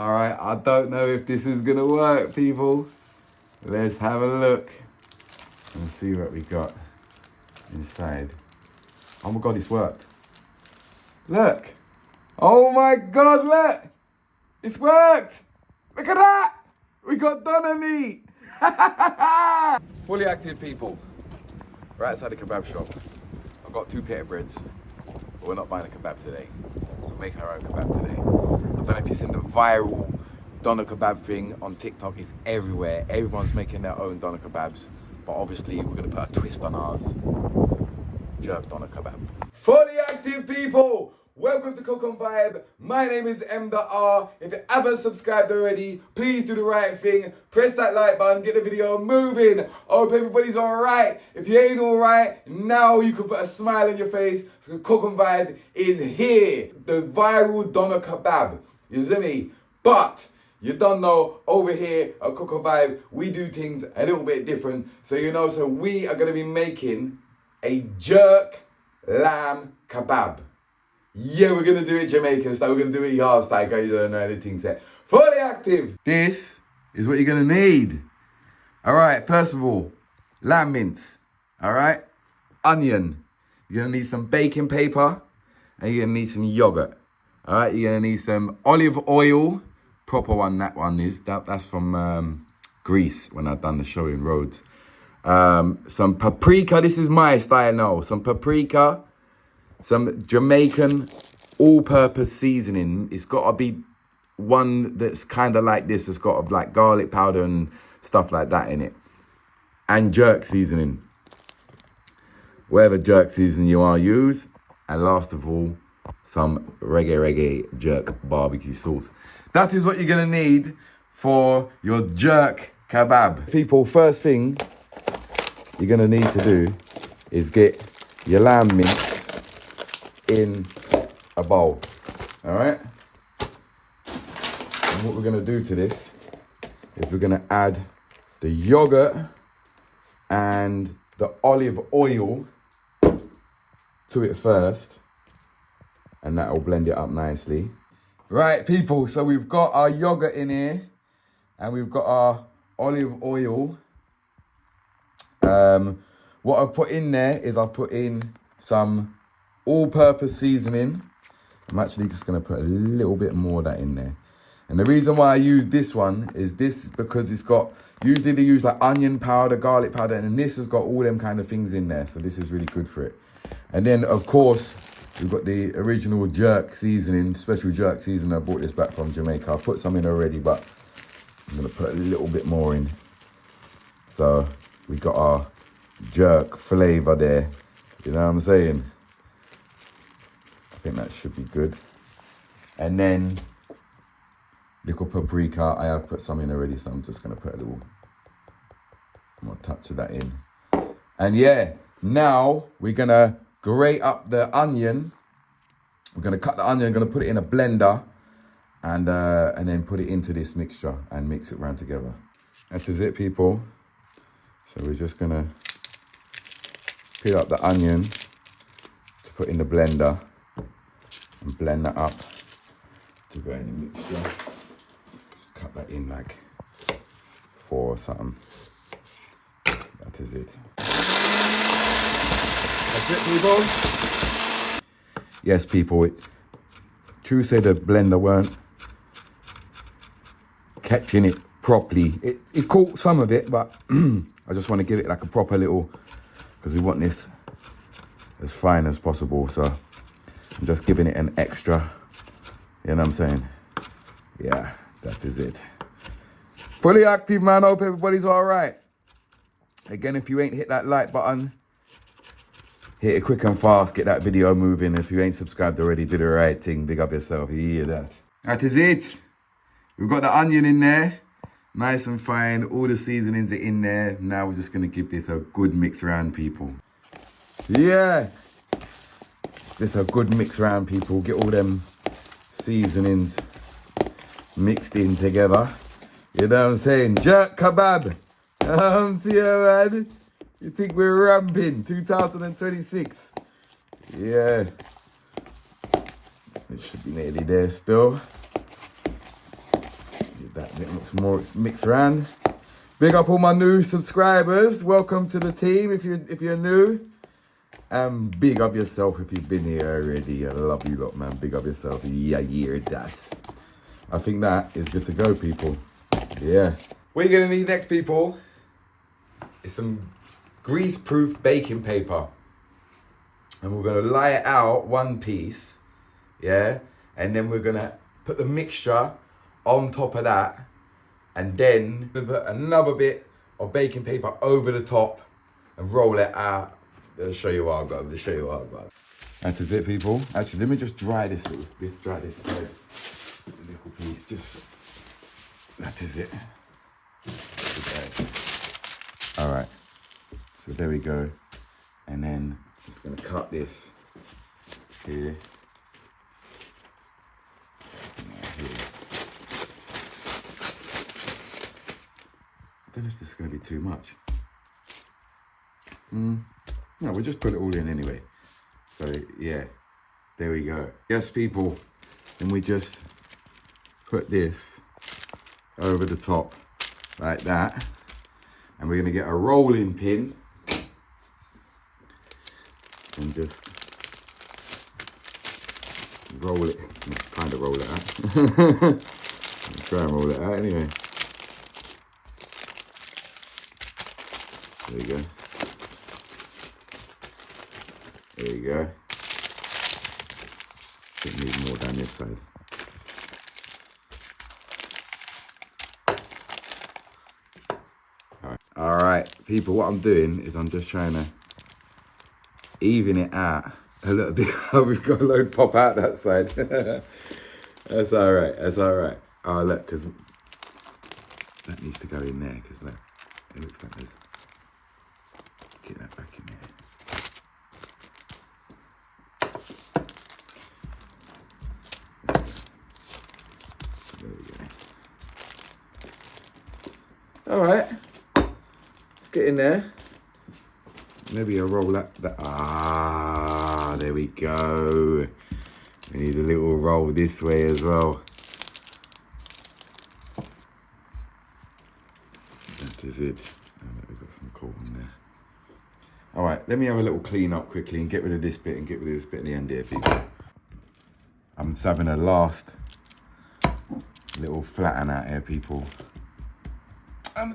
All right, I don't know if this is gonna work, people. Let's have a look and see what we got inside. Oh my God, it's worked. Look. Oh my God, look. It's worked. Look at that. We got doner meat. Fully active, people. Right outside the kebab shop. I've got 2 pita breads, but we're not buying a kebab today. We're making our own kebab today. I don't know if you've seen the viral doner kebab thing on TikTok. It's everywhere. Everyone's making their own doner kebabs, but obviously we're gonna put a twist on ours. Jerk doner kebab. Fully active, people. Welcome to Cook and Vibe. My name is M.R. If you haven't subscribed already, please do the right thing. Press that like button, get the video moving. Hope everybody's alright. If you ain't alright, now you can put a smile on your face. So Cook and Vibe is here. The viral doner kebab. You see me? But you don't know, over here at Cook and Vibe, we do things a little bit different. So so we are going to be making a jerk lamb kebab. Yeah, we're going to do it Jamaican style. We're going to do it yard style. You don't know anything set. Fully active. This is what you're going to need. All right, first of all, lamb mince. All right, onion. You're going to need some baking paper and you're going to need some yogurt. All right, you're going to need some olive oil. Proper one, that one is. That's from Greece when I've done the show in Rhodes. Some paprika. This is my style now. Some paprika. Some Jamaican all-purpose seasoning. It's got to be one that's kind of like this. It's got like garlic powder and stuff like that in it. And jerk seasoning. Whatever jerk seasoning you are, use. And last of all, some reggae jerk barbecue sauce. That is what you're going to need for your jerk kebab. People, first thing you're going to need to do is get your lamb mince in a bowl. All right? And what we're going to do to this is we're going to add the yogurt and the olive oil to it first. And that will blend it up nicely. Right, people, so we've got our yogurt in here and we've got our olive oil. What I've put in there is I've put in some all-purpose seasoning. I'm actually just going to put a little bit more of that in there. And the reason why I use this one is because it's got, usually they use like onion powder, garlic powder, and this has got all them kind of things in there. So this is really good for it. And then, of course, we've got the original jerk seasoning, special jerk seasoning. I brought this back from Jamaica. I put some in already, but I'm going to put a little bit more in. So we got our jerk flavor there. You know what I'm saying? I think that should be good. And then little paprika. I have put some in already, so I'm just going to put a little more touch of that in. And yeah, now we're going to grate up the onion. We're going to cut the onion, going to put it in a blender and then put it into this mixture and mix it around together. That is it, people. So we're just going to peel up the onion to put in the blender and blend that up to go in the mixture. Just cut that in like 4 or something. That is it. That's it, people. Yes, people. True say the blender weren't catching it properly. It caught some of it, but I just want to give it like a proper little, because we want this as fine as possible. So I'm just giving it an extra, you know what I'm saying? Yeah, that is it. Fully active, man. Hope everybody's all right. Again, if you ain't hit that like button, hit it quick and fast. Get that video moving. If you ain't subscribed already, do the right thing. Big up yourself. You hear that? That is it. We've got the onion in there. Nice and fine. All the seasonings are in there. Now we're just going to give this a good mix around, people. Yeah. This a good mix around, people. Get all them seasonings mixed in together. You know what I'm saying? Jerk kebab. See you, man. You think we're ramping? 2026. Yeah. It should be nearly there still. Get that bit more mixed around. Big up all my new subscribers. Welcome to the team if you're new. And big up yourself if you've been here already. I love you lot, man. Big up yourself. Yeah, that. I think that is good to go, people. Yeah. What you're gonna need next, people, is some grease-proof baking paper. And we're gonna lie it out one piece, yeah? And then we're gonna put the mixture on top of that. And then we put another bit of baking paper over the top and roll it out. I'll show you what I've got. That is it, people. Actually, let me just dry this little piece. Just, that is it. Okay. All right. So there we go. And then just gonna cut this here. I don't know if this is going to be too much. No, we'll just put it all in anyway. So, yeah, there we go. Yes, people, and we just put this over the top like that. And we're going to get a rolling pin and just roll it, kind of roll it out. Try and roll it out anyway. There you go. There you go. Need more down this side. All right, people, what I'm doing is I'm just trying to even it out a little bit. We've got a load pop out that side. That's all right, that's all right. Oh, look, because that needs to go in there, because look, it looks like this. Get that back in there. There we go. All right, let's get in there. Maybe I'll roll that. There we go. We need a little roll this way as well. That is it. We've got some coal in there. All right, let me have a little clean up quickly and get rid of this bit and get rid of this bit in the end here, people. I'm just having a last little flatten out here, people.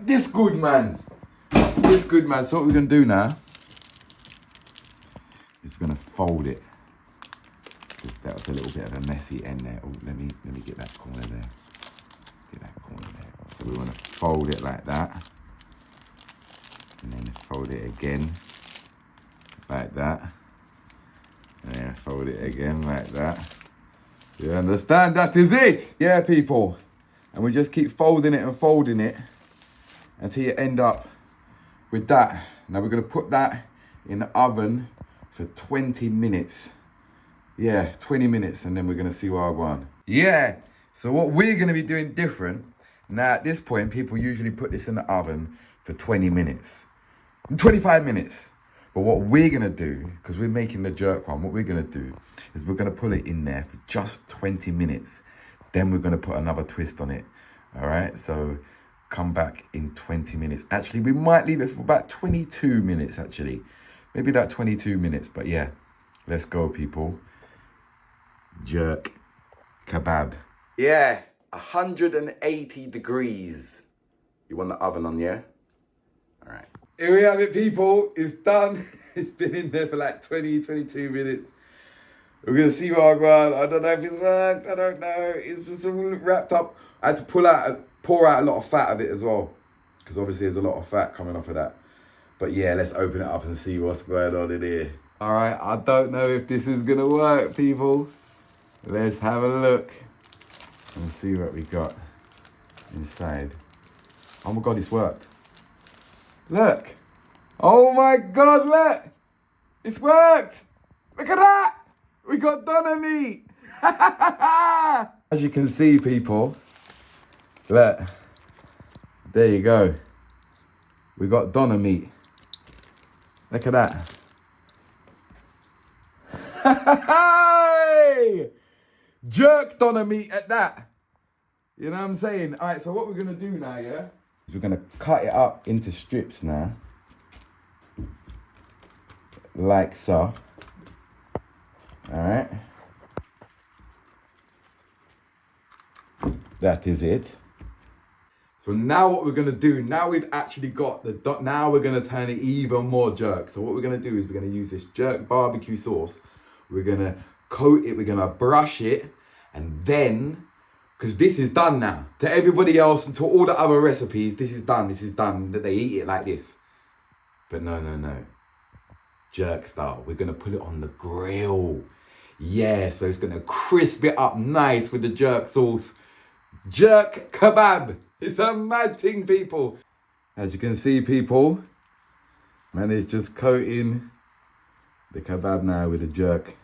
This good, man. This good, man. So what we're gonna do now is we're gonna fold it. That was a little bit of a messy end there. Oh, let me get that corner there. Get that corner there. So we want to fold it like that, and then fold it again like that, and then fold it again like that. You understand? That is it. Yeah, people. And we just keep folding it and folding it until you end up with that. Now we're gonna put that in the oven for 20 minutes. Yeah, 20 minutes, and then we're gonna see what I want. Yeah, so what we're gonna be doing different, now at this point, people usually put this in the oven for 20 minutes, 25 minutes. But what we're gonna do, because we're making the jerk one, what we're gonna do is we're gonna put it in there for just 20 minutes. Then we're gonna put another twist on it, all right? So come back in 20 minutes. Actually, we might leave it for about 22 minutes, actually. Maybe that 22 minutes, but yeah, let's go, people. Jerk kebab. Yeah, 180 degrees. You want the oven on, yeah? All right. Here we have it, people. It's done. It's been in there for like 20, 22 minutes. We're going to see what I got. I don't know if it's worked. I don't know. It's just all wrapped up. I had to pour out a lot of fat of it as well, because obviously there's a lot of fat coming off of that. But yeah, let's open it up and see what's going on in here. All right, I don't know if this is going to work, people. Let's have a look and see what we got inside. Oh my God, it's worked. Look. Oh my God, look. It's worked. Look at that. We got doner meat. As you can see, people, look. There you go. We got doner meat. Look at that. Hey! Jerk doner meat at that. You know what I'm saying? All right, so what we're gonna do now, yeah? We're gonna cut it up into strips now. Like so. All right. That is it. So now what we're gonna do, now we've actually got the dot, now we're gonna turn it even more jerk. So what we're gonna do is we're gonna use this jerk barbecue sauce. We're gonna coat it, we're gonna brush it, and then, because this is done now. To everybody else and to all the other recipes, this is done, that they eat it like this. But no. Jerk style, we're gonna put it on the grill. Yeah, so it's gonna crisp it up nice with the jerk sauce. Jerk kebab. It's a mad thing, people. As you can see, people, man is just coating the kebab now with the jerk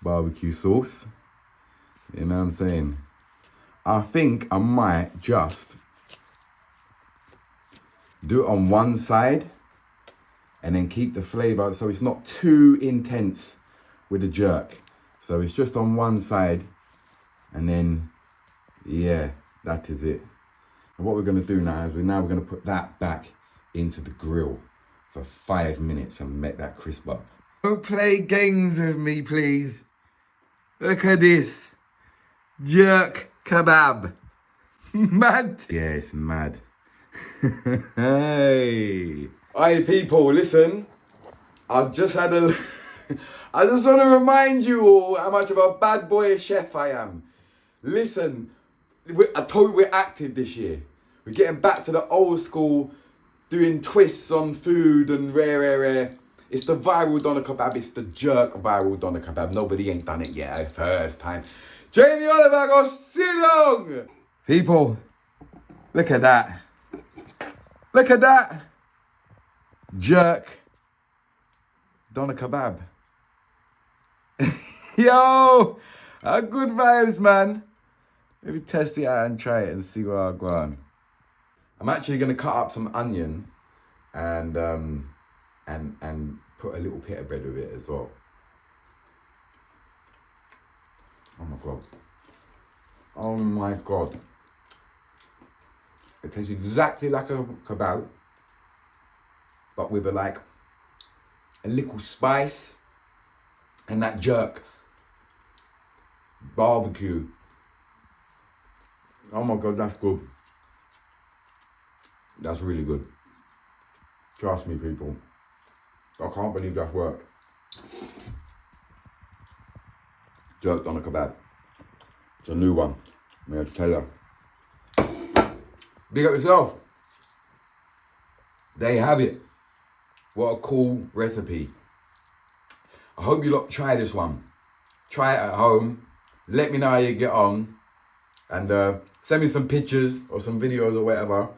barbecue sauce. You know what I'm saying? I think I might just do it on one side and then keep the flavor so it's not too intense with the jerk. So it's just on one side and then, yeah, that is it. And what we're gonna do now is we're gonna put that back into the grill for 5 minutes and make that crisp up. Don't play games with me, please. Look at this. Jerk kebab. Mad. Yeah, it's mad. Hey. Hey, people, listen. I just want to remind you all how much of a bad boy chef I am. Listen, I told you we're active this year. We're getting back to the old school, doing twists on food and rare. It's the viral doner kebab. It's the jerk viral doner kebab. Nobody ain't done it yet. First time. Jamie Oliver, go sit down. People, look at that. Look at that. Jerk doner kebab. Yo, good vibes, man. Maybe test it out and try it and see what I go on. I'm actually gonna cut up some onion and put a little pita bread with it as well. Oh my god. Oh my god. It tastes exactly like a kebab, but with a little spice and that jerk barbecue. Oh my god, that's good. That's really good. Trust me, people. I can't believe that's worked. Jerk doner kebab. It's a new one. I'm here to tell you. Big up yourself. There you have it. What a cool recipe. I hope you lot try this one. Try it at home. Let me know how you get on. And send me some pictures or some videos or whatever.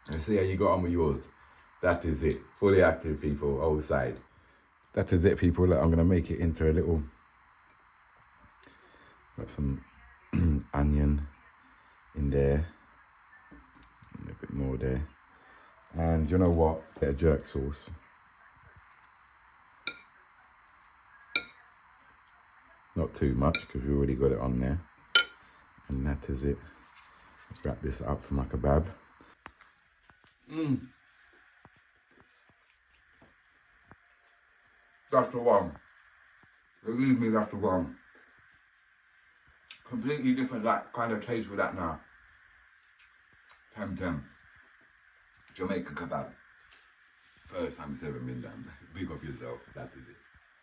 And see how you got on with yours. That is it. Fully active, people. Old side. That is it, people. Look, I'm going to make it into a little... Got some onion in there. And a bit more there. And you know what? A bit of jerk sauce. Not too much, because we already got it on there. And that is it. Let's wrap this up for my kebab. That's the one. Believe me, that's the one. Completely different kind of taste with that now. 10/10. Jamaican kebab. First time it's ever been done. Big up yourself. That is it.